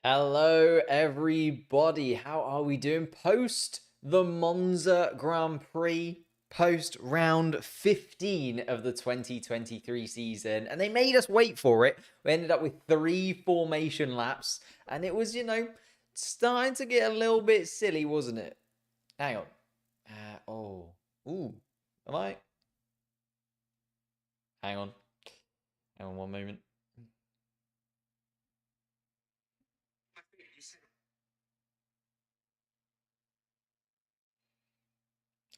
Hello, everybody. How are we doing post the Monza Grand Prix, post round 15 of the 2023 season? And they made us wait for it. We ended up with 3 formation laps, and it was, starting to get a little bit silly, wasn't it? Hang on. Ooh. Am I? Hang on. Hang on one moment.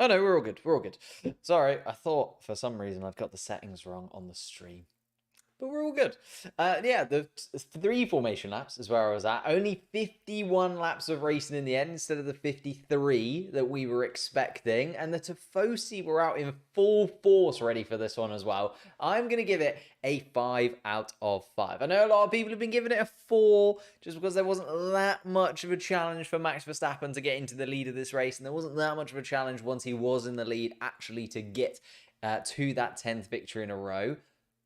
Oh no, we're all good. We're all good. Sorry, I thought for some reason I'd got the settings wrong on the stream. But we're all good. Yeah, the 3 formation laps is where I was at. Only 51 laps of racing in the end instead of the 53 that we were expecting. And the Tifosi were out in full force ready for this one as well. I'm going to give it a 5 out of 5. I know a lot of people have been giving it a 4 just because there wasn't that much of a challenge for Max Verstappen to get into the lead of this race. And there wasn't that much of a challenge once he was in the lead actually to get to that 10th victory in a row.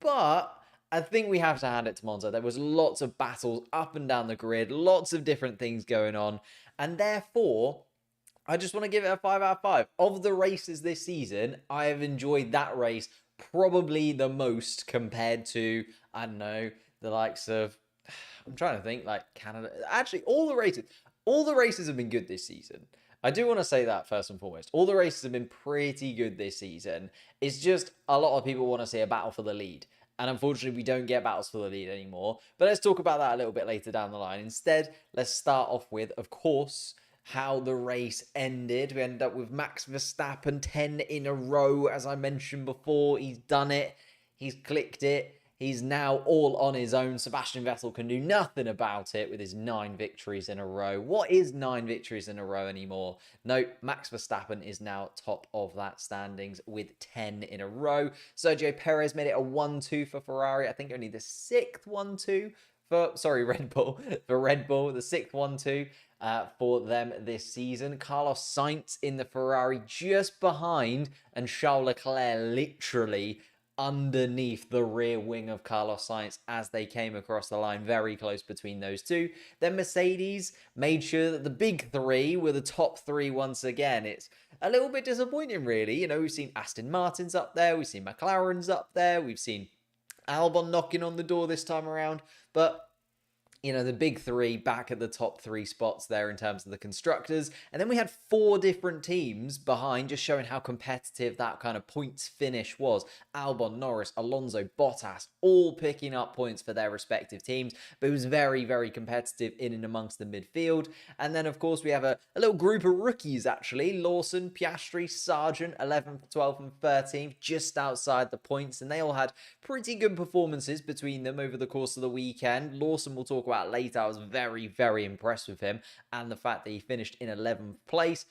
But I think we have to hand it to Monza. There was lots of battles up and down the grid, lots of different things going on. And therefore, I just want to give it a 5 out of 5. Of the races this season, I have enjoyed that race probably the most compared to, I don't know, the likes of, I'm trying to think, like Canada. Actually, all the races have been good this season. I do want to say that first and foremost. All the races have been pretty good this season. It's just a lot of people want to see a battle for the lead. And unfortunately, we don't get battles for the lead anymore. But let's talk about that a little bit later down the line. Instead, let's start off with, of course, how the race ended. We ended up with Max Verstappen 10 in a row. As I mentioned before, he's done it. He's clicked it. He's now all on his own. Sebastian Vettel can do nothing about it with his 9 victories in a row. What is 9 victories in a row anymore? No, Max Verstappen is now top of that standings with 10 in a row. Sergio Perez made it a 1-2 for Ferrari. I think only the 6th 1-2 for, Red Bull. For Red Bull, the 6th 1-2 for them this season. Carlos Sainz in the Ferrari just behind, and Charles Leclerc literally underneath the rear wing of Carlos Sainz as they came across the line, very close between those two. Then Mercedes made sure that the big 3 were the top 3 once again. It's a little bit disappointing, really. You know, we've seen Aston Martin's up there, we've seen McLaren's up there, we've seen Albon knocking on the door this time around, but the big 3 back at the top 3 spots there in terms of the constructors. And then we had 4 different teams behind, just showing how competitive that kind of points finish was. Albon, Norris, Alonso, Bottas, all picking up points for their respective teams. But it was very, very competitive in and amongst the midfield. And then, of course, we have a little group of rookies, actually. Lawson, Piastri, Sargent, 11th, 12th, and 13th, just outside the points. And they all had pretty good performances between them over the course of the weekend. Lawson, we'll talk about later. I was very, very impressed with him and the fact that he finished in 11th place.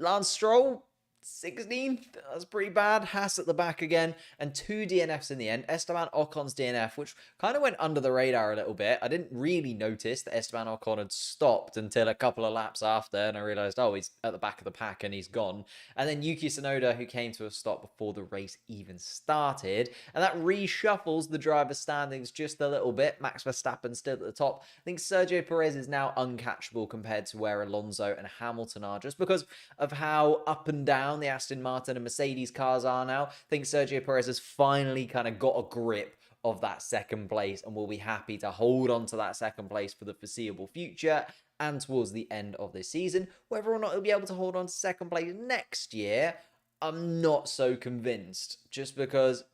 Lance Stroll, 16th, that's pretty bad. Haas at the back again, and 2 DNFs in the end. Esteban Ocon's DNF, which kind of went under the radar a little bit. I didn't really notice that Esteban Ocon had stopped until a couple of laps after, and I realized, oh, he's at the back of the pack and he's gone. And then Yuki Tsunoda, who came to a stop before the race even started, and that reshuffles the driver's standings just a little bit. Max Verstappen still at the top. I think Sergio Perez is now uncatchable compared to where Alonso and Hamilton are, just because of how up and down the Aston Martin and Mercedes cars are now. I think Sergio Perez has finally kind of got a grip of that second place and will be happy to hold on to that second place for the foreseeable future and towards the end of this season. Whether or not he'll be able to hold on to second place next year, I'm not so convinced, just because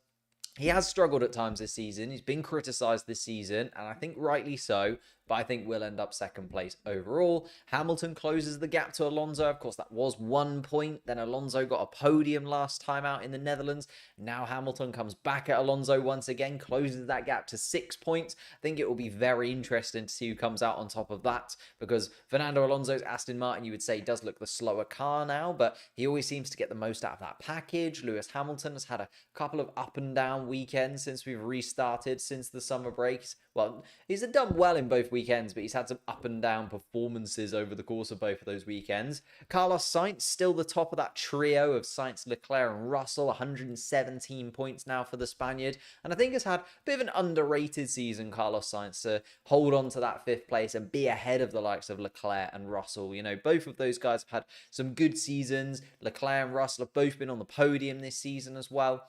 he has struggled at times this season. He's been criticised this season, and I think rightly so, but I think we'll end up second place overall. Hamilton closes the gap to Alonso. Of course, that was 1 point. Then Alonso got a podium last time out in the Netherlands. Now Hamilton comes back at Alonso once again, closes that gap to 6 points. I think it will be very interesting to see who comes out on top of that, because Fernando Alonso's Aston Martin, you would say, does look the slower car now, but he always seems to get the most out of that package. Lewis Hamilton has had a couple of up and down weekends since we've restarted since the summer breaks. Well, he's done well in both weekends, weekends, but he's had some up and down performances over the course of both of those weekends. Carlos Sainz still the top of that trio of Sainz, Leclerc and Russell, 117 points now for the Spaniard, and I think has had a bit of an underrated season, Carlos Sainz, to hold on to that 5th place and be ahead of the likes of Leclerc and Russell. You know, both of those guys have had some good seasons. Leclerc and Russell have both been on the podium this season as well.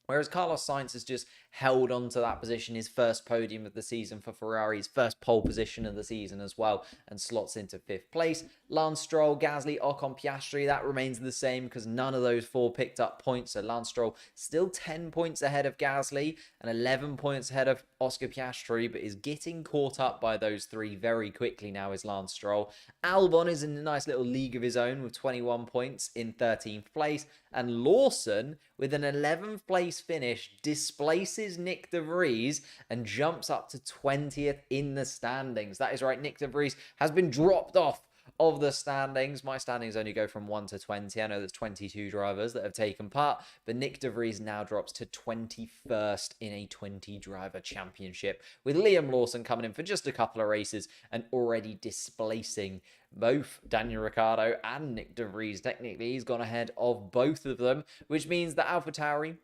Whereas Carlos Sainz has just held on to that position, his first podium of the season for Ferrari, his first pole position of the season as well, and slots into 5th place. Lance Stroll, Gasly, Ocon, Piastri, that remains the same because none of those 4 picked up points. So Lance Stroll still 10 points ahead of Gasly and 11 points ahead of Oscar Piastri, but is getting caught up by those 3 very quickly now is Lance Stroll. Albon is in a nice little league of his own with 21 points in 13th place. And Lawson, with an 11th place finish, displaces Nick de Vries and jumps up to 20th in the standings. That is right, Nick de Vries has been dropped off of the standings. My standings only go from 1 to 20. I know there's 22 drivers that have taken part, but Nick de Vries now drops to 21st in a 20-driver championship, with Liam Lawson coming in for just a couple of races and already displacing both Daniel Ricciardo and Nick de Vries. Technically, he's gone ahead of both of them, which means that AlphaTauri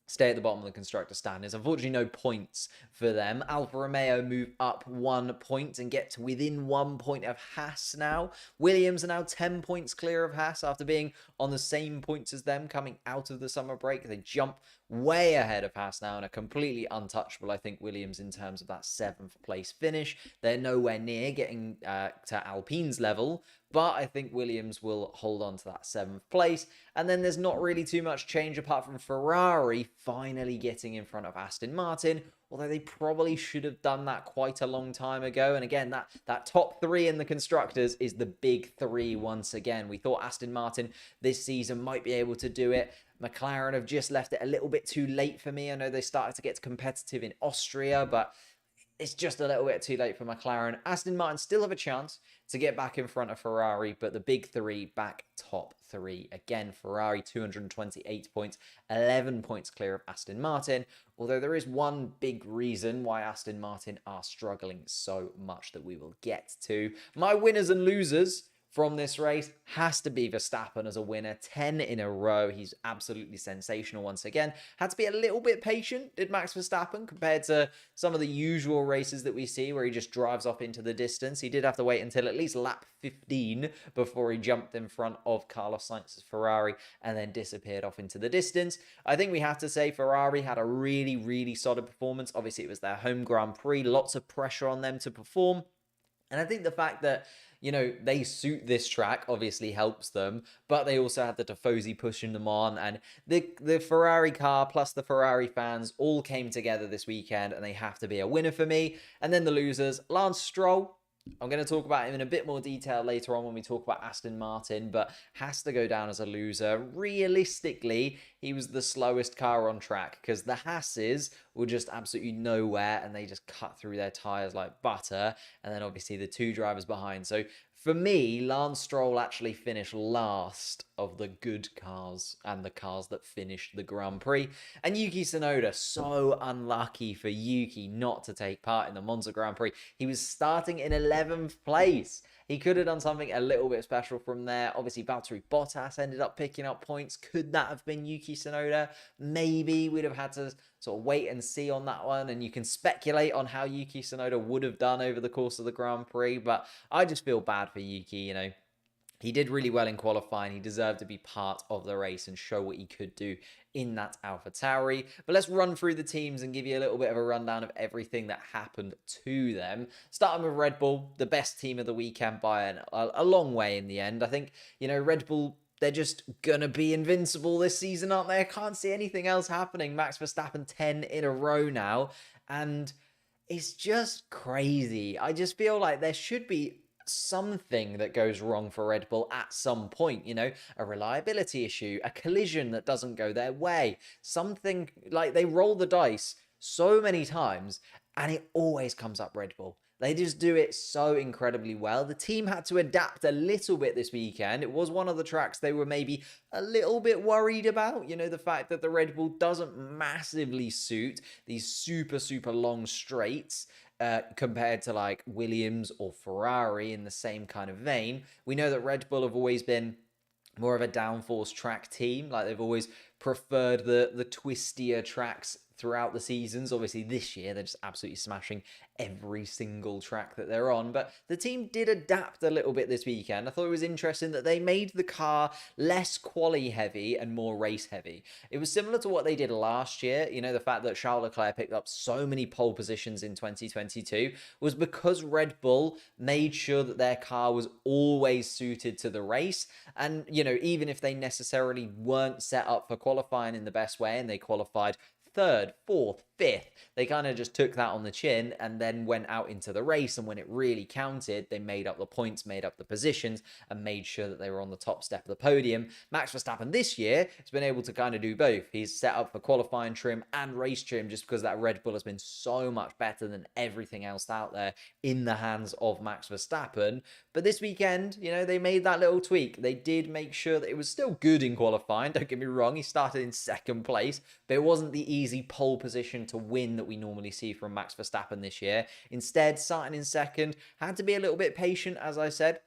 stay at the bottom of the constructor standings. Unfortunately, no points for them. Alfa Romeo move up 1 point and get to within 1 point of Haas now. Williams are now 10 points clear of Haas after being on the same points as them coming out of the summer break. They jump way ahead of Haas now and are completely untouchable, I think, Williams, in terms of that 7th place finish. They're nowhere near getting to Alpine's level, but I think Williams will hold on to that 7th place. And then there's not really too much change apart from Ferrari finally getting in front of Aston Martin, although they probably should have done that quite a long time ago. And again, that top 3 in the constructors is the big 3 once again. We thought Aston Martin this season might be able to do it. McLaren have just left it a little bit too late for me. I know they started to get competitive in Austria, but it's just a little bit too late for McLaren. Aston Martin still have a chance to get back in front of Ferrari, but the big 3 back top 3. Again, Ferrari 228 points, 11 points clear of Aston Martin, although there is one big reason why Aston Martin are struggling so much that we will get to. My winners and losers from this race has to be Verstappen as a winner. 10 in a row. He's absolutely sensational once again. Had to be a little bit patient, did Max Verstappen, compared to some of the usual races that we see where he just drives off into the distance. He did have to wait until at least lap 15 before he jumped in front of Carlos Sainz's Ferrari and then disappeared off into the distance. I think we have to say Ferrari had a really, really solid performance. Obviously, it was their home Grand Prix. Lots of pressure on them to perform. And I think the fact that, you know, they suit this track obviously helps them, but they also had the Tifosi pushing them on, and the Ferrari car plus the Ferrari fans all came together this weekend, and they have to be a winner for me. And then the losers, Lance Stroll. I'm going to talk about him in a bit more detail later on when we talk about Aston Martin, but has to go down as a loser. Realistically, he was the slowest car on track because the Haas's were just absolutely nowhere and they just cut through their tyres like butter. And then obviously the 2 drivers behind. So for me, Lance Stroll actually finished last of the good cars and the cars that finished the Grand Prix. And Yuki Tsunoda, so unlucky for Yuki not to take part in the Monza Grand Prix. He was starting in 11th place. He could have done something a little bit special from there. Obviously, Valtteri Bottas ended up picking up points. Could that have been Yuki Tsunoda? Maybe. We'd have had to sort of wait and see on that one. And you can speculate on how Yuki Tsunoda would have done over the course of the Grand Prix. But I just feel bad for Yuki, you know. He did really well in qualifying. He deserved to be part of the race and show what he could do in that AlphaTauri. But let's run through the teams and give you a little bit of a rundown of everything that happened to them. Starting with Red Bull, the best team of the weekend by a long way in the end. I think, you know, Red Bull, they're just going to be invincible this season, aren't they? I can't see anything else happening. Max Verstappen 10 in a row now. And it's just crazy. I just feel like there should be something that goes wrong for Red Bull at some point, you know, a reliability issue, a collision that doesn't go their way, something like they roll the dice so many times and it always comes up Red Bull. They just do it so incredibly well. The team had to adapt a little bit this weekend. It was one of the tracks they were maybe a little bit worried about. You know, the fact that the Red Bull doesn't massively suit these super, super long straights. compared to like Williams or Ferrari in the same kind of vein. We know that Red Bull have always been more of a downforce track team. Like they've always preferred the twistier tracks throughout the seasons. Obviously this year they're just absolutely smashing every single track that they're on, but the team did adapt a little bit this weekend. I thought it was interesting that they made the car less quali heavy and more race heavy. It was similar to what they did last year. You know, the fact that Charles Leclerc picked up so many pole positions in 2022 was because Red Bull made sure that their car was always suited to the race. And, you know, even if they necessarily weren't set up for qualifying in the best way and they qualified third, fourth, fifth, they kind of just took that on the chin and then went out into the race. And when it really counted, they made up the points, made up the positions, and made sure that they were on the top step of the podium. Max Verstappen this year has been able to kind of do both. He's set up for qualifying trim and race trim just because that Red Bull has been so much better than everything else out there in the hands of Max Verstappen. But this weekend, you know, they made that little tweak. They did make sure that it was still good in qualifying. Don't get me wrong, he started in second place, but it wasn't the easy pole position to win that we normally see from Max Verstappen this year. Instead, starting in second, had to be a little bit patient, as I said.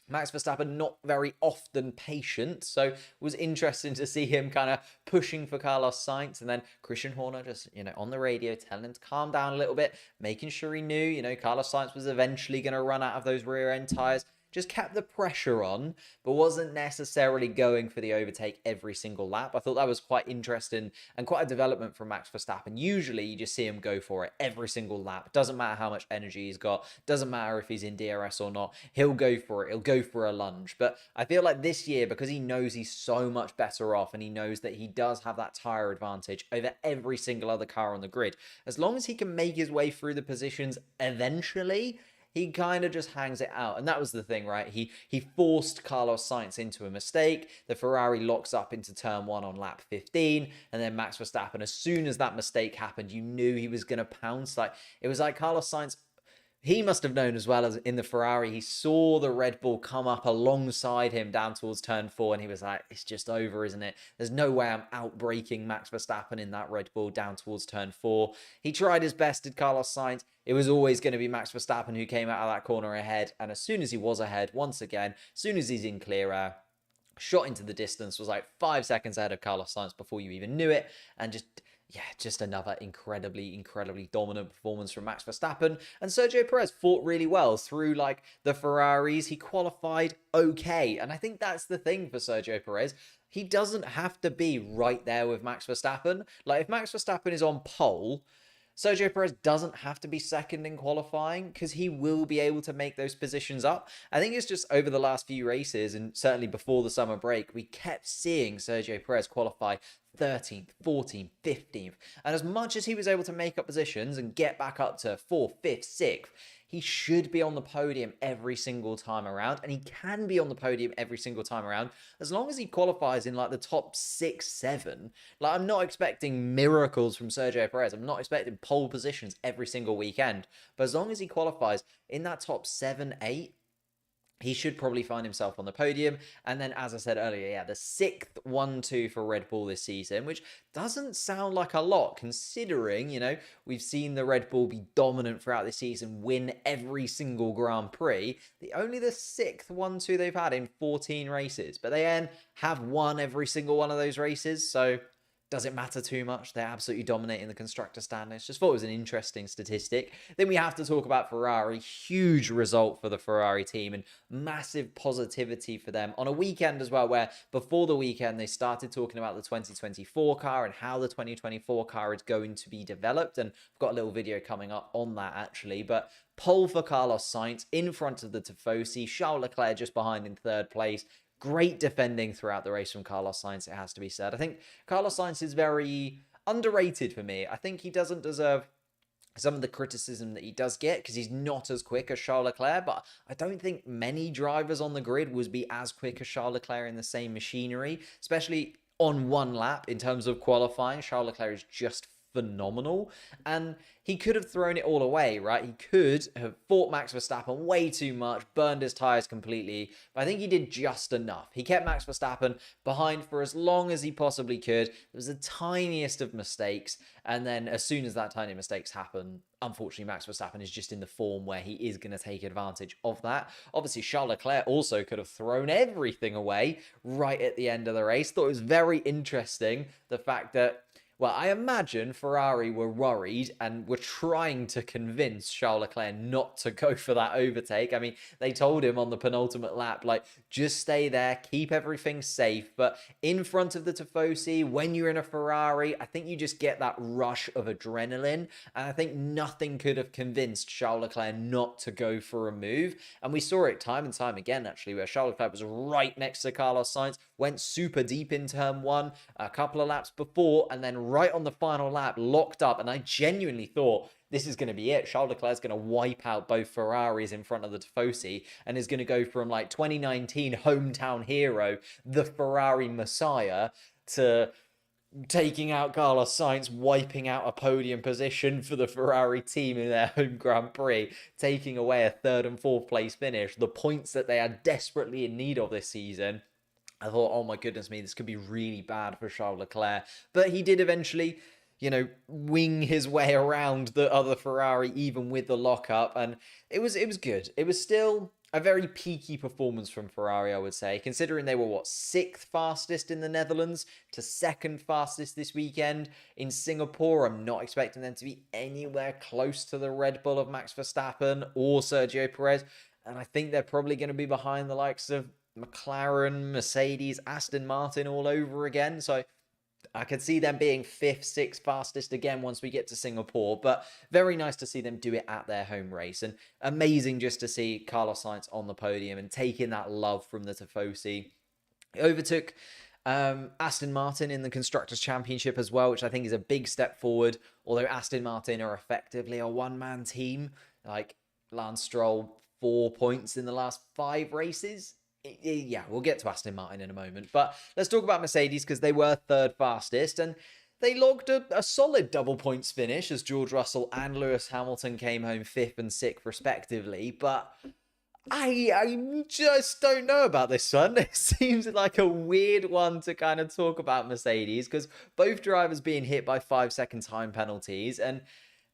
Max Verstappen not very often patient, so it was interesting to see him kind of pushing for Carlos Sainz, and then Christian Horner just, you know, on the radio telling him to calm down a little bit, making sure he knew, you know, Carlos Sainz was eventually going to run out of those rear end tires. Just kept the pressure on, but wasn't necessarily going for the overtake every single lap. I thought that was quite interesting and quite a development from Max Verstappen. Usually you just see him go for it every single lap. Doesn't matter how much energy he's got. Doesn't matter if he's in DRS or not. He'll go for it. He'll go for a lunge. But I feel like this year, because he knows he's so much better off and he knows that he does have that tire advantage over every single other car on the grid, as long as he can make his way through the positions eventually, he kind of just hangs it out. And that was the thing, right? He forced Carlos Sainz into a mistake. The Ferrari locks up into turn 1 on lap 15. And then Max Verstappen, as soon as that mistake happened, you knew he was going to pounce. Like, it was like Carlos Sainz, he must have known as well as in the Ferrari, he saw the Red Bull come up alongside him down towards turn 4, and he was like, it's just over, isn't it? There's no way I'm outbraking Max Verstappen in that Red Bull down towards turn 4. He tried his best, did Carlos Sainz. It was always going to be Max Verstappen who came out of that corner ahead, and as soon as he was ahead, once again, as soon as he's in clear air, shot into the distance, was like 5 seconds ahead of Carlos Sainz before you even knew it, and just another incredibly dominant performance from Max Verstappen. And Sergio Perez fought really well through like the Ferraris. He qualified okay. And I think that's the thing for Sergio Perez. He doesn't have to be right there with Max Verstappen. Like if Max Verstappen is on pole, Sergio Perez doesn't have to be second in qualifying because he will be able to make those positions up. I think it's just over the last few races and certainly before the summer break, we kept seeing Sergio Perez qualify 13th, 14th, 15th. And as much as he was able to make up positions and get back up to 4th, 5th, 6th, he should be on the podium every single time around. And he can be on the podium every single time around as long as he qualifies in like the top 6, 7. Like I'm not expecting miracles from Sergio Perez. I'm not expecting pole positions every single weekend. But as long as he qualifies in that top 7, 8, he should probably find himself on the podium. And then, as I said earlier, yeah, the 6th 1-2 for Red Bull this season, which doesn't sound like a lot considering, you know, we've seen the Red Bull be dominant throughout the season, win every single Grand Prix. Only the 6th 1-2 they've had in 14 races, but they have won every single one of those races. So does it matter too much? They're absolutely dominating the constructor standings. Just thought it was an interesting statistic. Then we have to talk about Ferrari. Huge result for the Ferrari team and massive positivity for them on a weekend as well, where before the weekend they started talking about the 2024 car and how the 2024 car is going to be developed. And I've got a little video coming up on that actually. But pole for Carlos Sainz in front of the Tifosi. Charles Leclerc just behind in 3rd place. Great defending throughout the race from Carlos Sainz, it has to be said. I think Carlos Sainz is very underrated for me. I think he doesn't deserve some of the criticism that he does get because he's not as quick as Charles Leclerc, but I don't think many drivers on the grid would be as quick as Charles Leclerc in the same machinery, especially on one lap in terms of qualifying. Charles Leclerc is just phenomenal. And he could have thrown it all away, right? He could have fought Max Verstappen way too much, burned his tyres completely, but I think he did just enough. He kept Max Verstappen behind for as long as he possibly could. It was the tiniest of mistakes, and then as soon as that tiny mistakes happen, unfortunately, Max Verstappen is just in the form where he is going to take advantage of that. Obviously, Charles Leclerc also could have thrown everything away right at the end of the race. Thought it was very interesting, the fact that, well, I imagine Ferrari were worried and were trying to convince Charles Leclerc not to go for that overtake. I mean, they told him on the penultimate lap, like, just stay there, keep everything safe. But in front of the Tifosi, when you're in a Ferrari, I think you just get that rush of adrenaline. And I think nothing could have convinced Charles Leclerc not to go for a move. And we saw it time and time again, actually, where Charles Leclerc was right next to Carlos Sainz, went super deep in turn one a couple of laps before, and then right on the final lap, locked up. And I genuinely thought this is going to be it. Charles Leclerc's going to wipe out both Ferraris in front of the Tifosi and is going to go from like 2019 hometown hero, the Ferrari Messiah, to taking out Carlos Sainz, wiping out a podium position for the Ferrari team in their home Grand Prix, taking away a third and fourth place finish, the points that they are desperately in need of this season. I thought, oh my goodness me, this could be really bad for Charles Leclerc. But he did eventually, wing his way around the other Ferrari, even with the lockup. And it was good. It was still a very peaky performance from Ferrari, I would say, considering they were, sixth fastest in the Netherlands to second fastest this weekend. In Singapore, I'm not expecting them to be anywhere close to the Red Bull of Max Verstappen or Sergio Perez. And I think they're probably going to be behind the likes of McLaren, Mercedes, Aston Martin all over again. So I could see them being fifth, sixth fastest again once we get to Singapore. But very nice to see them do it at their home race. And amazing just to see Carlos Sainz on the podium and taking that love from the Tifosi. He overtook Aston Martin in the Constructors' Championship as well, which I think is a big step forward. Although Aston Martin are effectively a one-man team. Like Lance Stroll, 4 points in the last 5 races. Yeah, we'll get to Aston Martin in a moment. But let's talk about Mercedes, because they were third fastest. And they logged a solid double points finish as George Russell and Lewis Hamilton came home 5th and 6th respectively. But I just don't know about this one. It seems like a weird one to kind of talk about Mercedes, because both drivers being hit by 5-second time penalties. And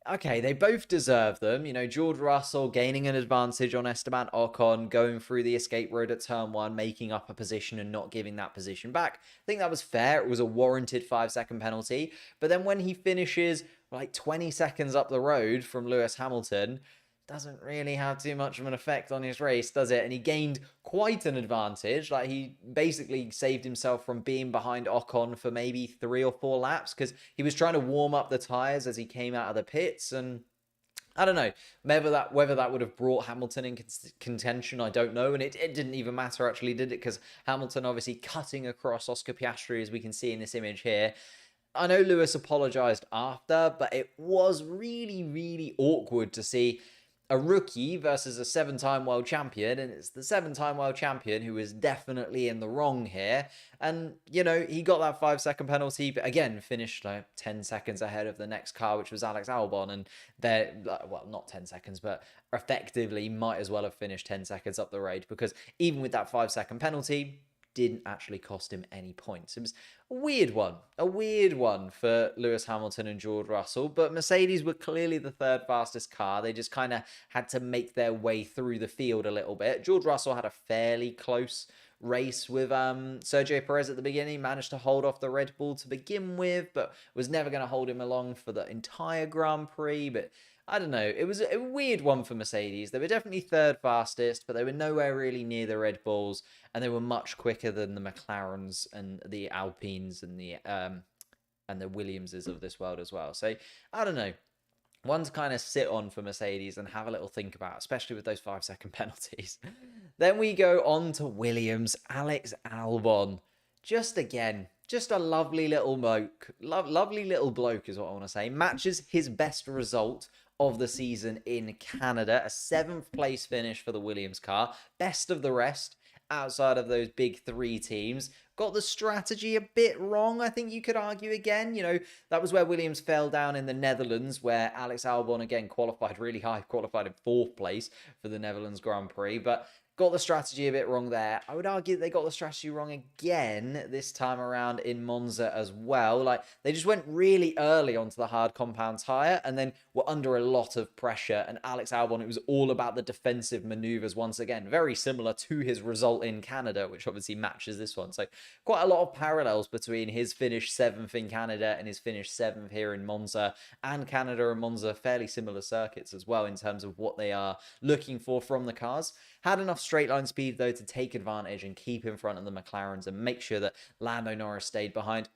okay, they both deserve them. George Russell gaining an advantage on Esteban Ocon, going through the escape road at turn 1, making up a position and not giving that position back. I think that was fair. It was a warranted 5-second penalty. But then when he finishes like 20 seconds up the road from Lewis Hamilton, doesn't really have too much of an effect on his race, does it? And he gained quite an advantage. Like, he basically saved himself from being behind Ocon for maybe 3 or 4 laps, because he was trying to warm up the tyres as he came out of the pits. And I don't know whether that would have brought Hamilton in contention. I don't know. And it didn't even matter, actually, did it? Because Hamilton obviously cutting across Oscar Piastri, as we can see in this image here. I know Lewis apologised after, but it was really, really awkward to see a rookie versus a 7-time world champion, and it's the 7-time world champion who is definitely in the wrong here. And, he got that 5-second penalty, but again, finished like 10 seconds ahead of the next car, which was Alex Albon. And they're, well, not 10 seconds, but effectively might as well have finished 10 seconds up the road, because even with that 5-second penalty, didn't actually cost him any points. It was a weird one for Lewis Hamilton and George Russell, but Mercedes were clearly the third fastest car. They just kind of had to make their way through the field a little bit. George Russell had a fairly close race with Sergio Perez at the beginning, managed to hold off the Red Bull to begin with, but was never going to hold him along for the entire Grand Prix. But I don't know. It was a weird one for Mercedes. They were definitely third fastest, but they were nowhere really near the Red Bulls, and they were much quicker than the McLarens and the Alpines and the Williamses of this world as well. So I don't know. One to kind of sit on for Mercedes and have a little think about, especially with those 5-second penalties. Then we go on to Williams. Alex Albon. Just a lovely little bloke. Lovely little bloke is what I want to say. Matches his best result of the season in Canada. A 7th place finish for the Williams car. Best of the rest. outside of those big three teams, got the strategy a bit wrong, I think you could argue again. That was where Williams fell down in the Netherlands, where Alex Albon again qualified really high, qualified in 4th place for the Netherlands Grand Prix, but got the strategy a bit wrong there. I would argue they got the strategy wrong again this time around in Monza as well. Like, they just went really early onto the hard compound tyre and then were under a lot of pressure. And Alex Albon, it was all about the defensive maneuvers once again, very similar to his result in Canada, which obviously matches this one. So quite a lot of parallels between his finish 7th in Canada and his finish 7th here in Monza. And Canada and Monza, fairly similar circuits as well in terms of what they are looking for from the cars. Had enough straight line speed, though, to take advantage and keep in front of the McLarens and make sure that Lando Norris stayed behind.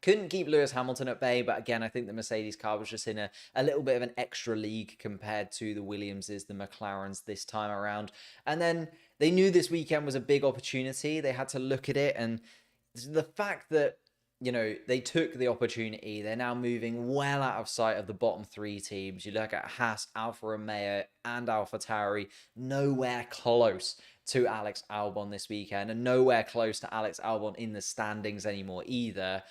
Couldn't keep Lewis Hamilton at bay, but again, I think the Mercedes car was just in a little bit of an extra league compared to the Williamses, the McLarens this time around. And then they knew this weekend was a big opportunity. They had to look at it, and the fact that they took the opportunity. They're now moving well out of sight of the bottom 3 teams. You look at Haas, Alfa Romeo, and AlphaTauri, nowhere close to Alex Albon this weekend, and nowhere close to Alex Albon in the standings anymore either.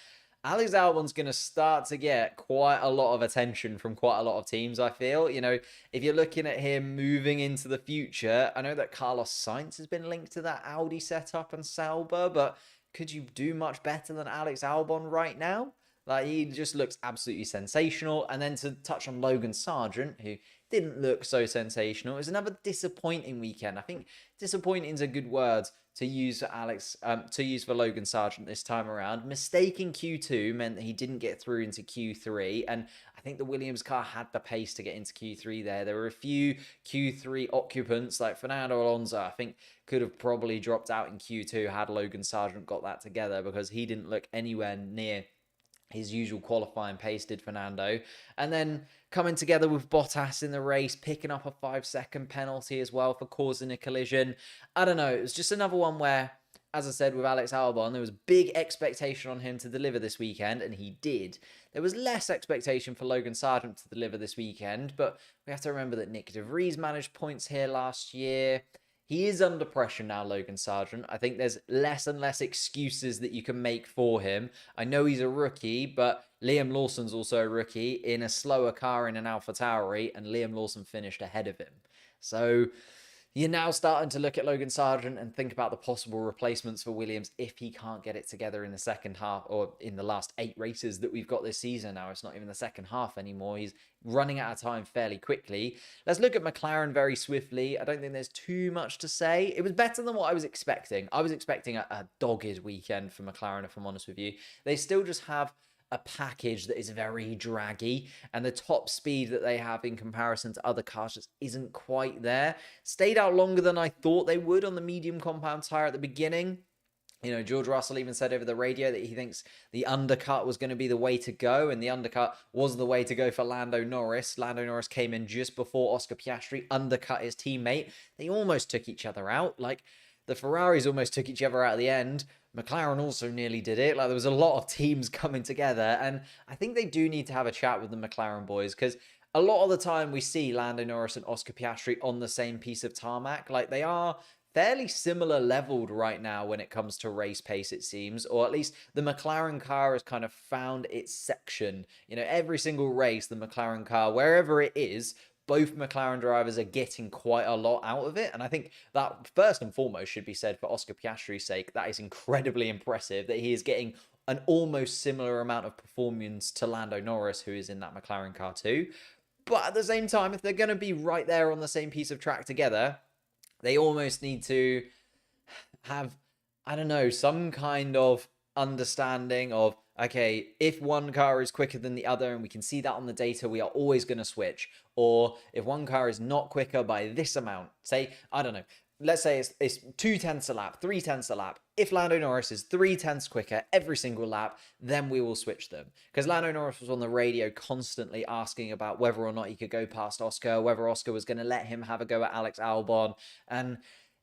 Alex Albon's going to start to get quite a lot of attention from quite a lot of teams, I feel. If you're looking at him moving into the future, I know that Carlos Sainz has been linked to that Audi setup and Sauber, but could you do much better than Alex Albon right now? Like, he just looks absolutely sensational. And then to touch on Logan Sargent, who didn't look so sensational, it was another disappointing weekend. I think disappointing is a good word to use for Logan Sargent this time around. Mistaking Q2 meant that he didn't get through into Q3, and I think the Williams car had the pace to get into Q3 there. There were a few Q3 occupants, like Fernando Alonso, I think could have probably dropped out in Q2 had Logan Sargent got that together, because he didn't look anywhere near his usual qualifying pace, did Fernando. And then coming together with Bottas in the race, picking up a 5-second penalty as well for causing a collision. I don't know, it was just another one where, as I said with Alex Albon, there was big expectation on him to deliver this weekend, and he did. There was less expectation for Logan Sargent to deliver this weekend, but we have to remember that Nick De Vries managed points here last year. He is under pressure now, Logan Sargent. I think there's less and less excuses that you can make for him. I know he's a rookie, but Liam Lawson's also a rookie in a slower car in an AlphaTauri, and Liam Lawson finished ahead of him. So you're now starting to look at Logan Sargent and think about the possible replacements for Williams if he can't get it together in the second half, or in the last 8 races that we've got this season now. It's not even the second half anymore. He's running out of time fairly quickly. Let's look at McLaren very swiftly. I don't think there's too much to say. It was better than what I was expecting. I was expecting a dogged weekend for McLaren, if I'm honest with you. They still just have a package that is very draggy, and the top speed that they have in comparison to other cars just isn't quite there. Stayed out longer than I thought they would on the medium compound tyre at the beginning. George Russell even said over the radio that he thinks the undercut was going to be the way to go, and the undercut was the way to go for Lando Norris. Lando Norris came in just before Oscar Piastri undercut his teammate. They almost took each other out. Like, the Ferraris almost took each other out at the end. McLaren also nearly did it. Like, there was a lot of teams coming together, and I think they do need to have a chat with the McLaren boys, because a lot of the time we see Lando Norris and Oscar Piastri on the same piece of tarmac. Like, they are fairly similar leveled right now when it comes to race pace, it seems, or at least the McLaren car has kind of found its section. Every single race, the McLaren car, wherever it is, both McLaren drivers are getting quite a lot out of it. And I think that first and foremost should be said for Oscar Piastri's sake. That is incredibly impressive that he is getting an almost similar amount of performance to Lando Norris, who is in that McLaren car too. But at the same time, if they're going to be right there on the same piece of track together, they almost need to have, I don't know, some kind of understanding of, okay, if one car is quicker than the other and we can see that on the data, we are always going to switch. Or if one car is not quicker by this amount, say, I don't know, let's say it's 2/10 a lap, 3/10 a lap. If Lando Norris is 3/10 quicker every single lap, then we will switch them. Because Lando Norris was on the radio constantly asking about whether or not he could go past Oscar, whether Oscar was going to let him have a go at Alex Albon. And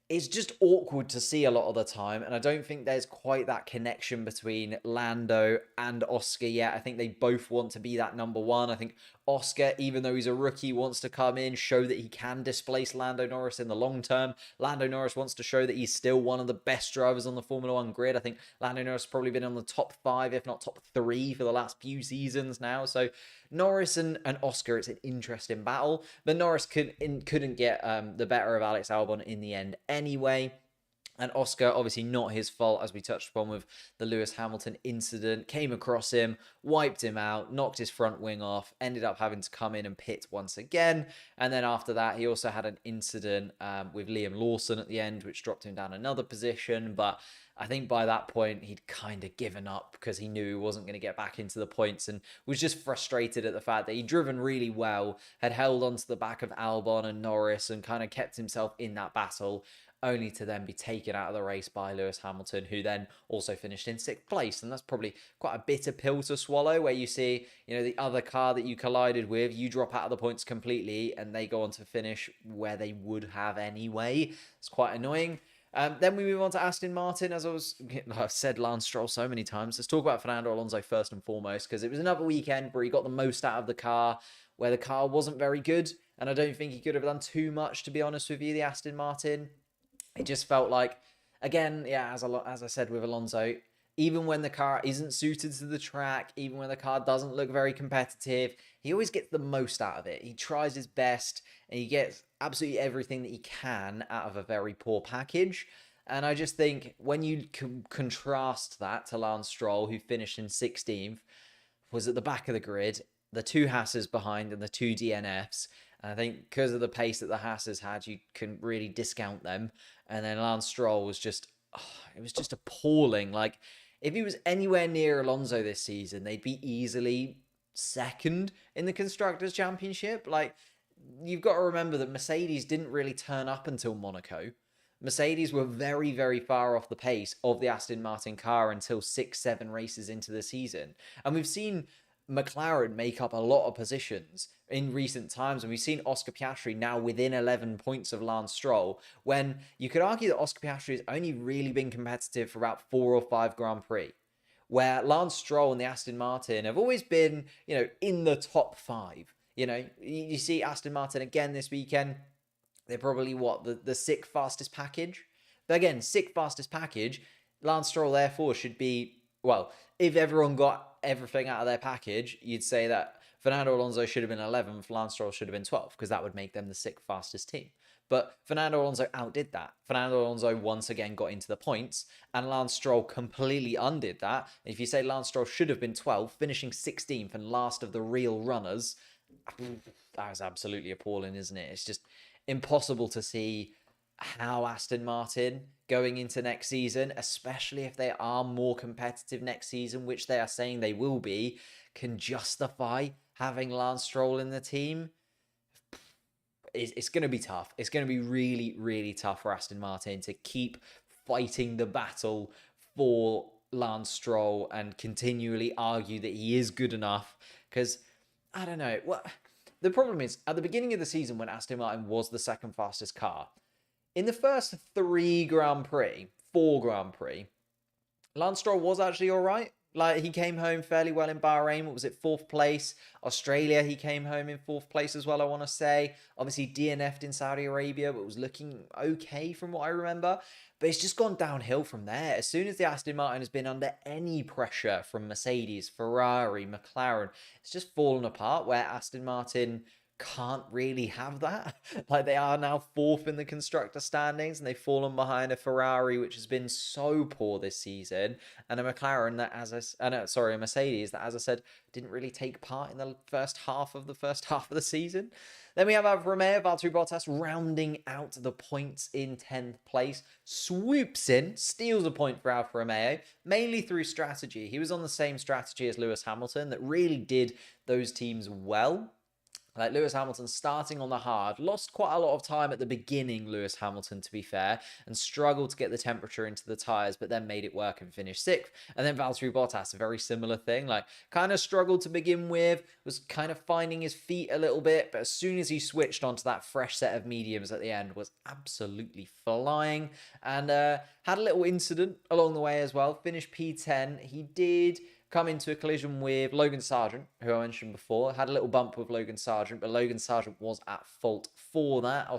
it's just awkward to see a lot of the time, and I don't think there's quite that connection between Lando and Oscar yet. I think they both want to be that number one. I think Oscar, even though he's a rookie, wants to come in, show that he can displace Lando Norris in the long term. Lando Norris wants to show that he's still one of the best drivers on the Formula One grid. I think Lando Norris has probably been on the top 5, if not top 3 for the last few seasons now. So Norris and Oscar, it's an interesting battle. But Norris couldn't get the better of Alex Albon in the end anyway. And Oscar, obviously not his fault, as we touched upon with the Lewis Hamilton incident, came across him, wiped him out, knocked his front wing off, ended up having to come in and pit once again. And then after that, he also had an incident with Liam Lawson at the end, which dropped him down another position. But I think by that point, he'd kind of given up because he knew he wasn't going to get back into the points and was just frustrated at the fact that he'd driven really well, had held onto the back of Albon and Norris and kind of kept himself in that battle, only to then be taken out of the race by Lewis Hamilton, who then also finished in 6th place. And that's probably quite a bitter pill to swallow, where you see, the other car that you collided with, you drop out of the points completely and they go on to finish where they would have anyway. It's quite annoying. Then we move on to Aston Martin. I've said Lance Stroll so many times. Let's talk about Fernando Alonso first and foremost, because it was another weekend where he got the most out of the car, where the car wasn't very good. And I don't think he could have done too much, to be honest with you, the Aston Martin. It just felt like, again, yeah, as I said with Alonso, even when the car isn't suited to the track, even when the car doesn't look very competitive, he always gets the most out of it. He tries his best and he gets absolutely everything that he can out of a very poor package. And I just think when you contrast that to Lance Stroll, who finished in 16th, was at the back of the grid, the 2 Haas's behind and the 2 DNFs. And I think because of the pace that the Haas's had, you can really discount them. And then Lance Stroll was it was just appalling. Like, if he was anywhere near Alonso this season, they'd be easily second in the Constructors' Championship. Like, you've got to remember that Mercedes didn't really turn up until Monaco. Mercedes were very, very far off the pace of the Aston Martin car until 6-7 races into the season. And we've seen McLaren make up a lot of positions in recent times, and we've seen Oscar Piastri now within 11 points of Lance Stroll, when you could argue that Oscar Piastri has only really been competitive for about 4 or 5 Grand Prix, where Lance Stroll and the Aston Martin have always been, in the top 5. You see Aston Martin again this weekend, they're probably the 6th fastest package. But again, 6th fastest package, Lance Stroll therefore should be, well, if everyone got everything out of their package, you'd say that Fernando Alonso should have been 11th, Lance Stroll should have been 12th, because that would make them the 6th fastest team. But Fernando Alonso outdid that. Fernando Alonso once again got into the points, and Lance Stroll completely undid that. If you say Lance Stroll should have been 12th, finishing 16th and last of the real runners, that is absolutely appalling, isn't it? It's just impossible to see how Aston Martin going into next season, especially if they are more competitive next season, which they are saying they will be, can justify having Lance Stroll in the team. It's going to be tough. It's going to be really, really tough for Aston Martin to keep fighting the battle for Lance Stroll and continually argue that he is good enough. Because, I don't know, the problem is, at the beginning of the season when Aston Martin was the 2nd fastest car, in the first 4 Grand Prix, Lance Stroll was actually all right. Like, he came home fairly well in Bahrain. What was it, 4th place? Australia, he came home in 4th place as well, I want to say. Obviously, DNF'd in Saudi Arabia, but was looking okay from what I remember. But it's just gone downhill from there. As soon as the Aston Martin has been under any pressure from Mercedes, Ferrari, McLaren, it's just fallen apart, where Aston Martin can't really have that. Like, they are now 4th in the constructor standings, and they've fallen behind a Ferrari which has been so poor this season, and a McLaren that, a Mercedes that, as I said, didn't really take part in the first half of the season. Then we have Alfa Romeo, Valtteri Bottas rounding out the points in 10th place, swoops in, steals a point for Alfa Romeo, mainly through strategy. He was on the same strategy as Lewis Hamilton that really did those teams well. Like, Lewis Hamilton starting on the hard, lost quite a lot of time at the beginning, Lewis Hamilton, to be fair, and struggled to get the temperature into the tyres, but then made it work and finished 6th. And then Valtteri Bottas, a very similar thing, like, kind of struggled to begin with, was kind of finding his feet a little bit, but as soon as he switched onto that fresh set of mediums at the end, was absolutely flying, and had a little incident along the way as well, finished P10. He did come into a collision with Logan Sargent, who I mentioned before. Had a little bump with Logan Sargent, but Logan Sargent was at fault for that.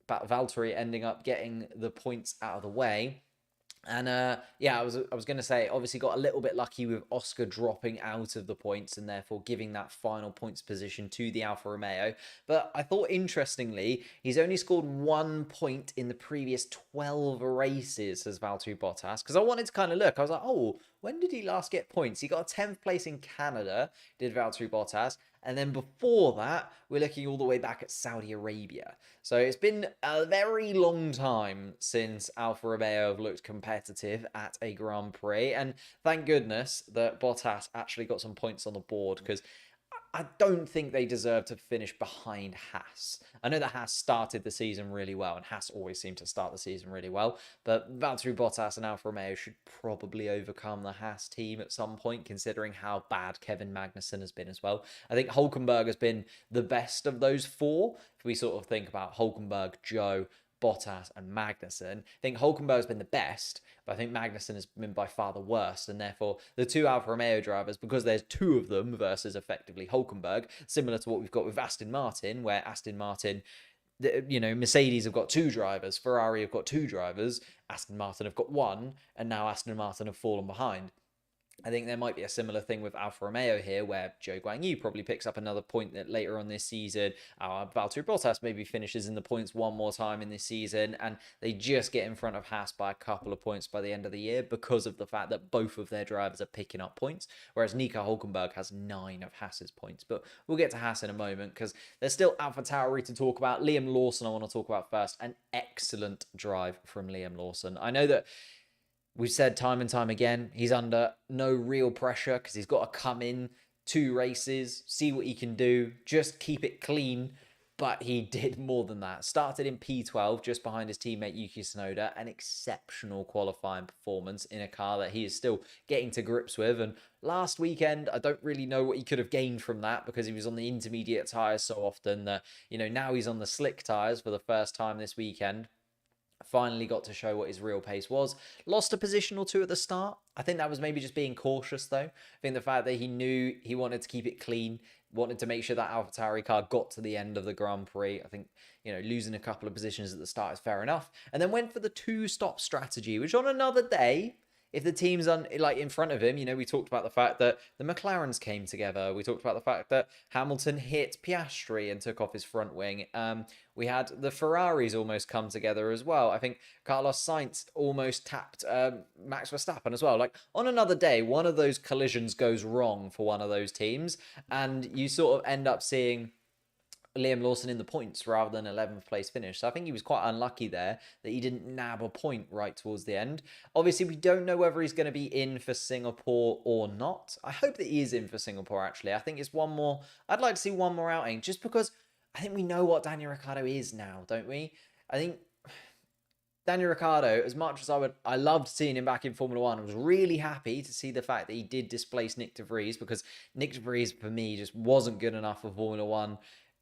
Valtteri ending up getting the points out of the way. And I was going to say, obviously got a little bit lucky with Oscar dropping out of the points and therefore giving that final points position to the Alfa Romeo. But I thought, interestingly, he's only scored 1 point in the previous 12 races as Valtteri Bottas. Because I wanted to kind of look. I was like, oh, when did he last get points? He got a 10th place in Canada, did Valtteri Bottas. And then before that, we're looking all the way back at Saudi Arabia. So it's been a very long time since Alfa Romeo have looked competitive at a Grand Prix. And thank goodness that Bottas actually got some points on the board, because I don't think they deserve to finish behind Haas. I know that Haas started the season really well, and Haas always seem to start the season really well, but Valtteri Bottas and Alfa Romeo should probably overcome the Haas team at some point, considering how bad Kevin Magnussen has been as well. I think Hülkenberg has been the best of those four. If we sort of think about Hülkenberg, Joe, Bottas and Magnussen, I think Hülkenberg's been the best, but I think Magnussen has been by far the worst, and therefore the two Alfa Romeo drivers, because there's two of them versus effectively Hülkenberg, similar to what we've got with Aston Martin, where Aston Martin, Mercedes have got two drivers, Ferrari have got two drivers, Aston Martin have got one, and now Aston Martin have fallen behind. I think there might be a similar thing with Alfa Romeo here, where Zhou Guanyu probably picks up another point that later on this season. Valtteri Bottas maybe finishes in the points one more time in this season, and they just get in front of Haas by a couple of points by the end of the year because of the fact that both of their drivers are picking up points, whereas Nico Hülkenberg has 9 of Haas's points. But we'll get to Haas in a moment, because there's still AlphaTauri to talk about. Liam Lawson I want to talk about first. An excellent drive from Liam Lawson. I know that we've said time and time again, he's under no real pressure because he's got to come in 2 races, see what he can do, just keep it clean. But he did more than that. Started in P12, just behind his teammate Yuki Tsunoda. An exceptional qualifying performance in a car that he is still getting to grips with. And last weekend, I don't really know what he could have gained from that, because he was on the intermediate tyres so often that, now he's on the slick tyres for the first time this weekend. Finally got to show what his real pace was. Lost a position or two at the start. I think that was maybe just being cautious, though. I think the fact that he knew he wanted to keep it clean, wanted to make sure that AlphaTauri car got to the end of the Grand Prix. I think, losing a couple of positions at the start is fair enough. And then went for the 2-stop strategy, which on another day, if the team's in front of him, we talked about the fact that the McLarens came together. We talked about the fact that Hamilton hit Piastri and took off his front wing. We had the Ferraris almost come together as well. I think Carlos Sainz almost tapped Max Verstappen as well. Like, on another day, one of those collisions goes wrong for one of those teams, and you sort of end up seeing Liam Lawson in the points rather than 11th place finish. So I think he was quite unlucky there that he didn't nab a point right towards the end. Obviously, we don't know whether he's going to be in for Singapore or not. I hope that he is in for Singapore, actually. I think it's one more. I'd like to see one more outing, just because I think we know what Daniel Ricciardo is now, don't we? I think Daniel Ricciardo, as much as I loved seeing him back in Formula 1, I was really happy to see the fact that he did displace Nick de Vries, because Nick de Vries, for me, just wasn't good enough for Formula 1.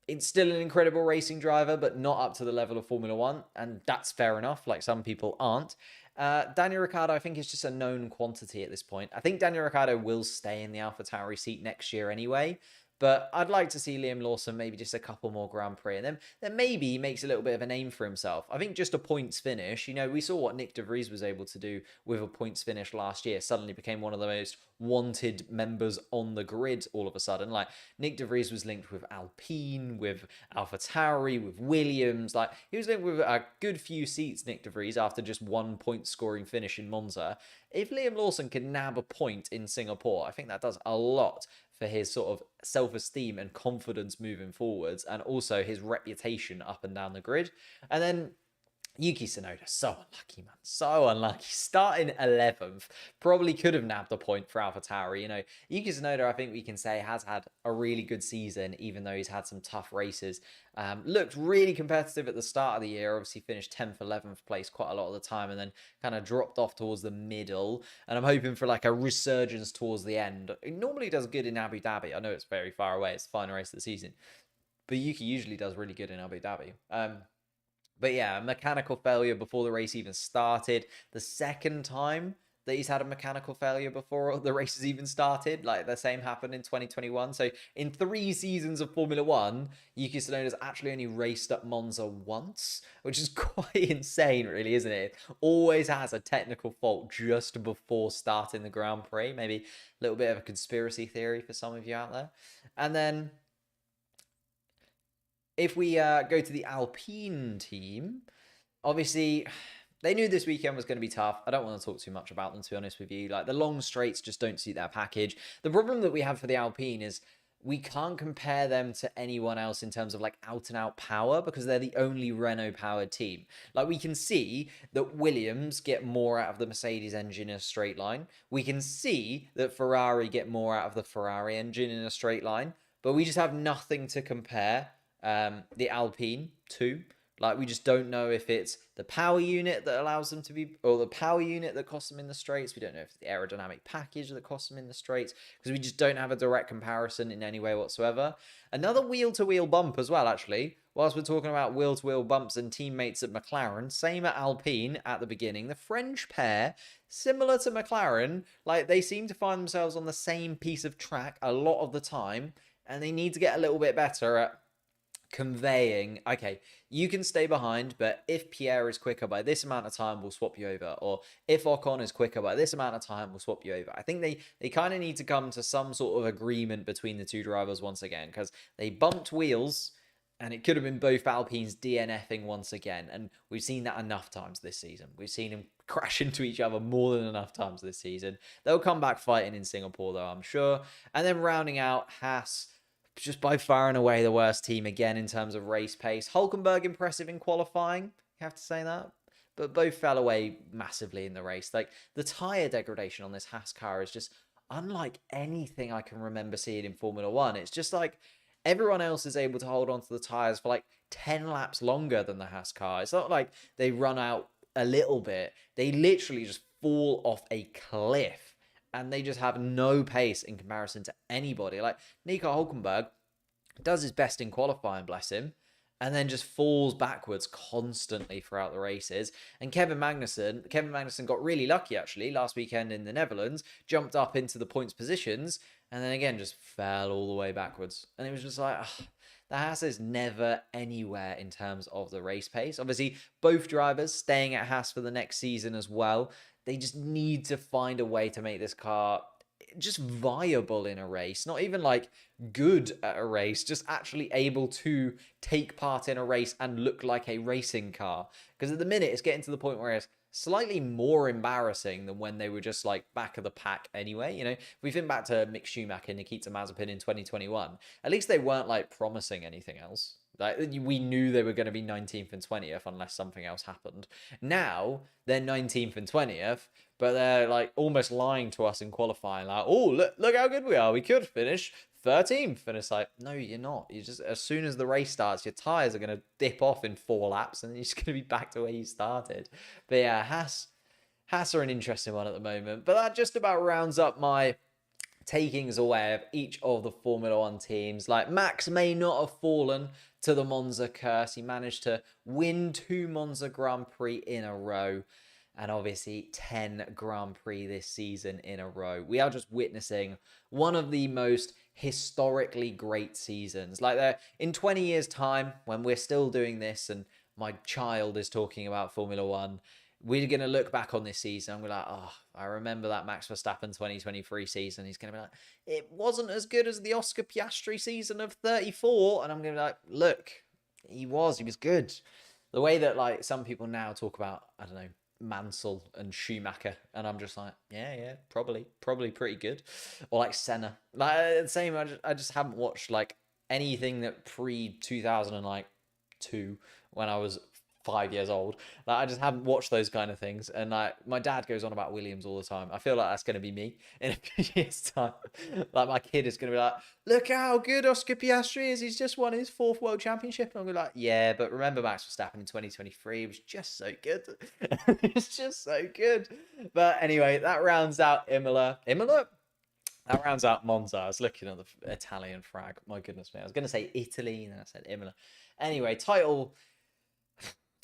It's still an incredible racing driver, but not up to the level of Formula 1, and that's fair enough, like some people aren't. Daniel Ricciardo, I think, is just a known quantity at this point. I think Daniel Ricciardo will stay in the AlphaTauri seat next year anyway, but I'd like to see Liam Lawson maybe just a couple more Grand Prix, and then maybe he makes a little bit of a name for himself. I think just a points finish, we saw what Nick de Vries was able to do with a points finish last year. Suddenly became one of the most wanted members on the grid all of a sudden. Like, Nick de Vries was linked with Alpine, with AlphaTauri, with Williams. Like, he was linked with a good few seats, Nick de Vries, after just 1 point scoring finish in Monza. If Liam Lawson can nab a point in Singapore, I think that does a lot for his sort of self-esteem and confidence moving forwards, and also his reputation up and down the grid. And then Yuki Tsunoda, so unlucky, man. So unlucky. Starting 11th. Probably could have nabbed a point for AlphaTauri. Yuki Tsunoda, I think we can say, has had a really good season, even though he's had some tough races. Looked really competitive at the start of the year. Obviously finished 10th, 11th place quite a lot of the time, and then kind of dropped off towards the middle. And I'm hoping for like a resurgence towards the end. He normally does good in Abu Dhabi. I know it's very far away. It's the final race of the season. But Yuki usually does really good in Abu Dhabi. But yeah, mechanical failure before the race even started. The second time that he's had a mechanical failure before the race has even started. Like, the same happened in 2021. So in 3 seasons of Formula One, Yuki Tsunoda's actually only raced at Monza once, which is quite insane, really, isn't it? Always has a technical fault just before starting the Grand Prix. Maybe a little bit of a conspiracy theory for some of you out there. And then if we go to the Alpine team, obviously they knew this weekend was going to be tough. I don't want to talk too much about them, to be honest with you. Like, the long straights just don't suit their package. The problem that we have for the Alpine is we can't compare them to anyone else in terms of like out and out power, because they're the only Renault powered team. Like, we can see that Williams get more out of the Mercedes engine in a straight line. We can see that Ferrari get more out of the Ferrari engine in a straight line, but we just have nothing to compare the Alpine to. Like, we just don't know if it's the power unit that allows them to be, or the power unit that costs them in the straights. We don't know if it's the aerodynamic package that costs them in the straights, because we just don't have a direct comparison in any way whatsoever. Another wheel-to-wheel bump as well, actually. Whilst we're talking about wheel-to-wheel bumps and teammates at McLaren, same at Alpine at the beginning. The French pair, similar to McLaren, like, they seem to find themselves on the same piece of track a lot of the time, and they need to get a little bit better at conveying, okay, you can stay behind, but if Pierre is quicker by this amount of time, we'll swap you over. Or if Ocon is quicker by this amount of time, we'll swap you over. I think they kind of need to come to some sort of agreement between the two drivers once again, because they bumped wheels and it could have been both Alpines DNFing once again. And we've seen that enough times this season. We've seen them crash into each other more than enough times this season. They'll come back fighting in Singapore, though, I'm sure. And then rounding out, Haas, just by far and away the worst team again in terms of race pace. Hülkenberg impressive in qualifying, you have to say that. But both fell away massively in the race. Like, the tyre degradation on this Haas car is just unlike anything I can remember seeing in Formula One. It's just like everyone else is able to hold on to the tyres for like 10 laps longer than the Haas car. It's not like they run out a little bit. They literally just fall off a cliff. And they just have no pace in comparison to anybody. Like, Nico Hülkenberg does his best in qualifying, bless him, and then just falls backwards constantly throughout the races. And Kevin Magnussen got really lucky, actually, last weekend in the Netherlands, jumped up into the points positions, and then again just fell all the way backwards. And it was just like, the Haas is never anywhere in terms of the race pace. Obviously, both drivers staying at Haas for the next season as well. They just need to find a way to make this car just viable in a race. Not even like good at a race, just actually able to take part in a race and look like a racing car. Because at the minute, it's getting to the point where it's slightly more embarrassing than when they were just like back of the pack anyway. You know, if we think back to Mick Schumacher and Nikita Mazepin in 2021, at least they weren't like promising anything else. Like, we knew they were going to be 19th and 20th unless something else happened. Now they're 19th and 20th, but they're like almost lying to us in qualifying. Like, oh, look how good we are. We could finish 13th. And it's like, no, you're not. You just, as soon as the race starts, your tires are going to dip off in 4 laps and you're just going to be back to where you started. But yeah, Haas are an interesting one at the moment. But that just about rounds up my takings away of each of the Formula One teams. Like, Max may not have fallen to the Monza curse. He managed to win 2 Monza Grand Prix in a row, and obviously 10 Grand Prix this season in a row. We are just witnessing one of the most historically great seasons. Like, in 20 years' time, when we're still doing this and my child is talking about Formula One, we're going to look back on this season and we're like, oh, I remember that Max Verstappen 2023 season. He's going to be like, it wasn't as good as the Oscar Piastri season of 34. And I'm going to be like, look, he was good. The way that like some people now talk about, I don't know, Mansell and Schumacher, and I'm just like, yeah, probably pretty good. Or like Senna. Like, the same, I just haven't watched like anything that pre 2002 when I was 5 years old. Like, I just haven't watched those kind of things. And like, my dad goes on about Williams all the time. I feel like that's going to be me in a few years' time. Like, my kid is going to be like, look how good Oscar Piastri is. He's just won his 4th world championship. And I'm going to be like, yeah, but remember Max Verstappen in 2023? It was just so good. It's just so good. But anyway, that rounds out Imola. That rounds out Monza. I was looking at the Italian flag. My goodness me. I was going to say Italy, and then I said Imola. Anyway, title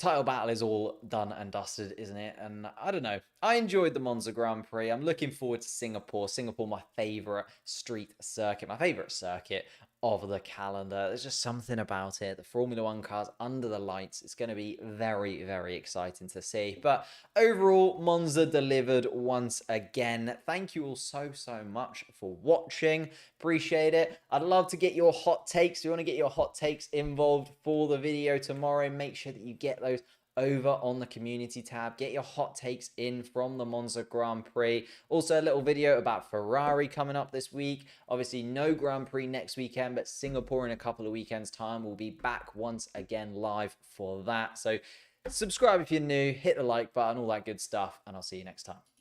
title battle is all done and dusted, isn't it? And I don't know. I enjoyed the Monza Grand Prix. I'm looking forward to Singapore. Singapore, my favorite street circuit, my favorite circuit of the calendar. There's just something about it. The Formula One cars under the lights. It's going to be very, very exciting to see. But overall, Monza delivered once again. Thank you all so much for watching. Appreciate it. I'd love to get your hot takes. If you want to get your hot takes involved for the video tomorrow, make sure that you get those over on the community tab. Get your hot takes in from the Monza Grand Prix. Also a little video about Ferrari coming up this week. Obviously no Grand Prix next weekend, but Singapore in a couple of weekends time. We'll be back once again live for that. So subscribe if you're new, hit the like button, all that good stuff, and I'll see you next time.